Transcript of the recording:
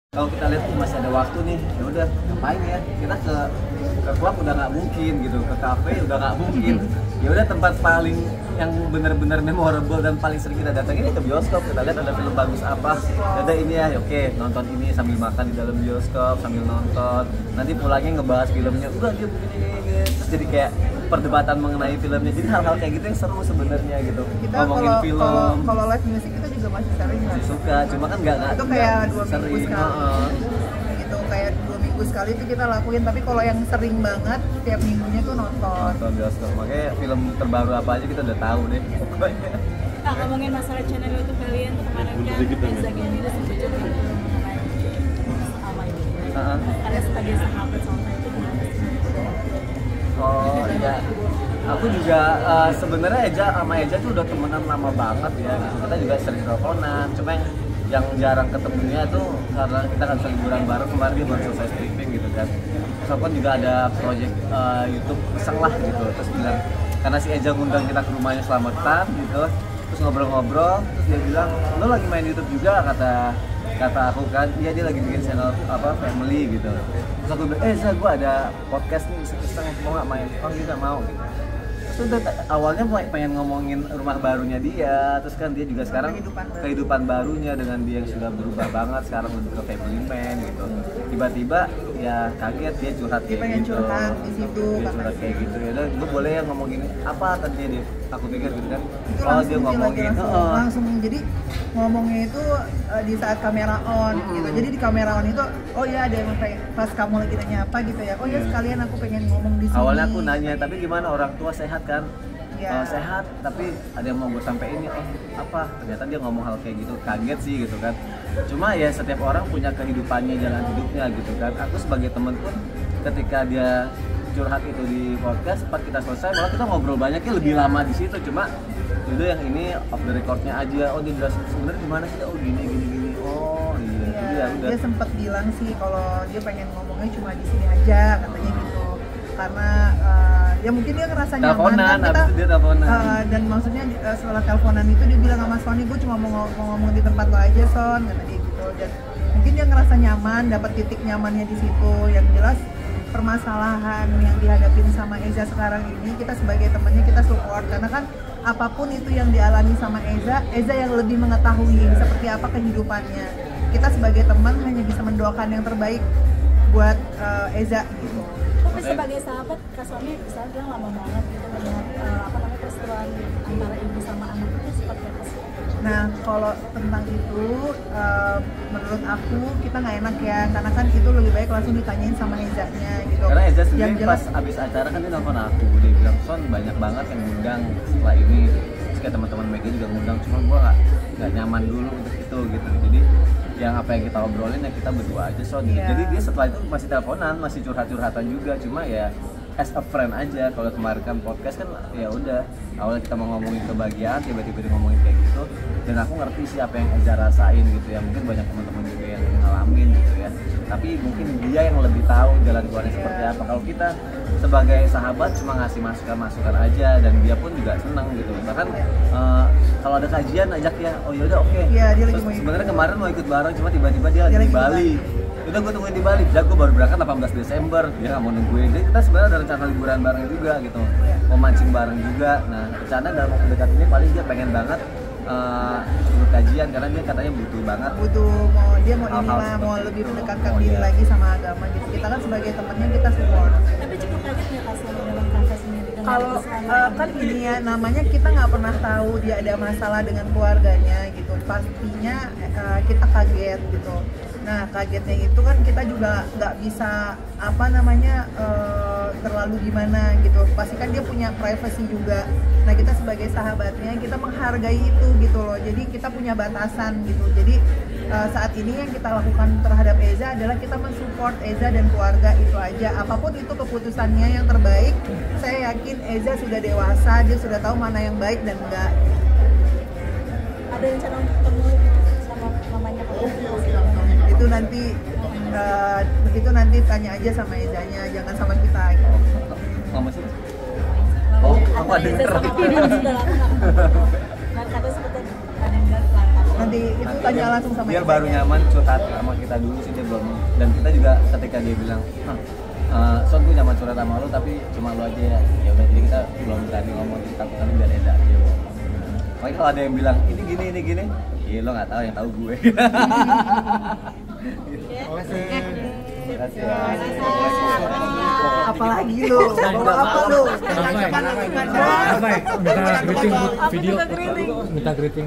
Kalau kita lihat masih ada waktu nih, ya udah ngapain ya? Kita ke klub udah nggak mungkin gitu, ke kafe udah nggak mungkin. Ya udah tempat paling yang benar-benar memorable dan paling sering kita datangin ke bioskop. Kita lihat ada film bagus apa, ada ini ya, oke nonton ini sambil makan di dalam bioskop sambil nonton. Nanti pulangnya ngebahas filmnya, udah dia begini, terus jadi kayak perdebatan mengenai filmnya. Jadi hal-hal kayak gitu yang seru sebenarnya gitu. Kita ngomongin film. Kalau live music kita juga masih sering kan. Masih suka, cuma kan nggak itu kayak 2 sering. minggu sekali. Gitu kayak 2 minggu sekali itu kita lakuin. Tapi kalau yang sering banget tiap minggunya tuh nonton bioskop. Makanya film terbaru apa aja kita udah tahu deh pokoknya. Nah, ngomongin masalah channel YouTube kalian tuh kemarin kan Eza Gini udah sempat juga mengenai sama ini. Kalian sebagai sahabat sama itu gimana sih? Oh iya, aku juga sebenarnya sama Eja tuh udah temenan lama banget ya. Kita juga sering teleponan, cuma yang jarang ketemunya tuh karena kita kan sering liburan bareng. Kemarin dia baru selesai stripping gitu kan. Terus aku kan juga ada project YouTube iseng lah gitu. Terus bilang karena si Eja ngundang kita ke rumahnya selamatan gitu. Terus ngobrol-ngobrol, terus dia bilang, lo lagi main YouTube juga kata aku kan, iya dia lagi bikin channel apa family gitu. Terus aku bilang, Za gue ada podcast nih iseng mau nggak main? Oh kita mau gitu. Terus udah awalnya pengen ngomongin rumah barunya dia, terus kan dia juga sekarang kehidupan barunya dengan dia yang sudah berubah banget sekarang lebih ke family man gitu. Tiba-tiba ya kaget dia curhat kayak gitu. Curhat di situ, dia curhat kayak gitu ya. Dan gue boleh ya ngomongin apa tadinya dia? Aku pikir gitu kan. Itu oh dia ngomongin langsung jadi ngomongnya itu di saat kamera on gitu. Jadi di kamera on itu oh ya ada yang kayak pas kamu lagi nanya apa gitu ya. Oh ya sekalian aku pengen ngomong di sini. Awalnya aku nanya, tapi gimana orang tua sehat kan? Ya. Sehat, tapi ada yang mau gue sampein ini apa? Ternyata dia ngomong hal kayak gitu, kaget sih gitu kan. Cuma ya setiap orang punya kehidupannya, jalan hidupnya gitu kan. Aku sebagai temen pun ketika dia curhat itu di podcast, pas kita selesai malah kita ngobrol banyaknya lebih lama di situ. Cuma itu yang ini off the recordnya aja. Oh dia jelasin sebenarnya gimana sih? Oh gini. Oh iya. Dia sempat bilang sih kalau dia pengen ngomongnya cuma di sini aja katanya gitu. Karena ya mungkin dia ngerasa nyaman kan kita dan maksudnya setelah teleponan itu dia bilang sama Sony, gue cuma mau ngomong di tempat lo aja Son kata dia gitu. Dan mungkin dia ngerasa nyaman, dapat titik nyamannya di situ. Yang jelas permasalahan yang dihadapin sama Eza sekarang ini kita sebagai temannya kita support karena kan apapun itu yang dialami sama Eza yang lebih mengetahui seperti apa kehidupannya. Kita sebagai teman hanya bisa mendoakan yang terbaik buat Eza gitu. Tapi sebagai sahabat, Kak Sony bisa bilang lama banget gitu melihat peristiwaan antara ibu sama anak itu seperti apa sih? Nah kalau tentang itu menurut aku kita nggak enak ya karena kan itu lebih baik langsung ditanyain sama Ezanya gitu. Karena Eza sendiri pas abis acara kan dia nelfon aku, dia bilang Son banyak banget yang ngundang setelah ini. Terus kayak teman-teman Mega juga ngundang, cuma gue nggak nyaman dulu untuk itu gitu. Jadi yang apa yang kita obrolin ya kita berdua aja Son. Jadi dia setelah itu masih teleponan, masih curhat-curhatan juga, cuma ya as a friend aja. Kalau kemarin kan podcast kan ya udah awalnya kita mau ngomongin kebahagiaan, tiba-tiba dia ngomongin kayak gitu. Dan aku ngerti sih apa yang Eza rasain gitu ya. Mungkin banyak teman-teman juga yang ngalamin gitu ya. Tapi mungkin dia yang lebih tahu jalan keluarnya seperti apa. Kalau kita sebagai sahabat cuma ngasih masukan aja dan dia pun juga senang gitu. Bahkan kalau ada kajian ajak ya, oh yaudah oke. Iya, dia lagi mau sebenarnya kemarin mau ikut bareng cuma tiba-tiba dia lagi di Bali. Udah gue tungguin di Bali, gue baru berangkat 18 Desember, dia nggak mau nungguin. Jadi kita sebenarnya ada rencana liburan bareng juga gitu, mau mancing bareng juga. Nah rencana dalam waktu dekat ini paling dia pengen banget ikut kajian karena dia katanya butuh banget. Dia mau inilah, mau lebih mendekatkan diri lagi sama agama gitu. Kita kan sebagai temannya kita support. Tapi cukup kaget nggak Kak Sony dalam kasus ini? Kalau kan ini ya namanya kita nggak pernah tahu dia ada masalah dengan keluarganya gitu. Pastinya kita kaget gitu. Nah kagetnya itu kan kita juga nggak bisa terlalu gimana gitu. Pasti kan dia punya privacy juga. Nah kita sebagai sahabatnya kita menghargai itu gitu loh. Jadi kita punya batasan gitu. Jadi saat ini yang kita lakukan terhadap Eza adalah kita mensupport Eza dan keluarga itu aja. Apapun itu keputusannya yang terbaik. Saya yakin Eza sudah dewasa, dia sudah tahu mana yang baik dan enggak. Ada rencana untuk ketemu sama mamanya itu nanti tanya aja sama Ezanya, jangan sama kita gitu. Mama sih? Oh, aku ada denger. Kata seperti ada yang bilang nanti itu tanya langsung sama dia Eza baru aja. nyaman curhat sama kita dulu sih, dia belum. Dan kita juga ketika dia bilang Son gue nyaman curhat sama lu tapi cuma lu aja ya. Ya udah, jadi kita belum berani ngomong, kita takutnya biar Eza aja. Makanya kalau ada yang bilang ini gini, iya lo nggak tahu, yang tahu gue. Terima kasih ya. Apalagi lu, bawa apa lu? Minta greeting buat video, minta greeting.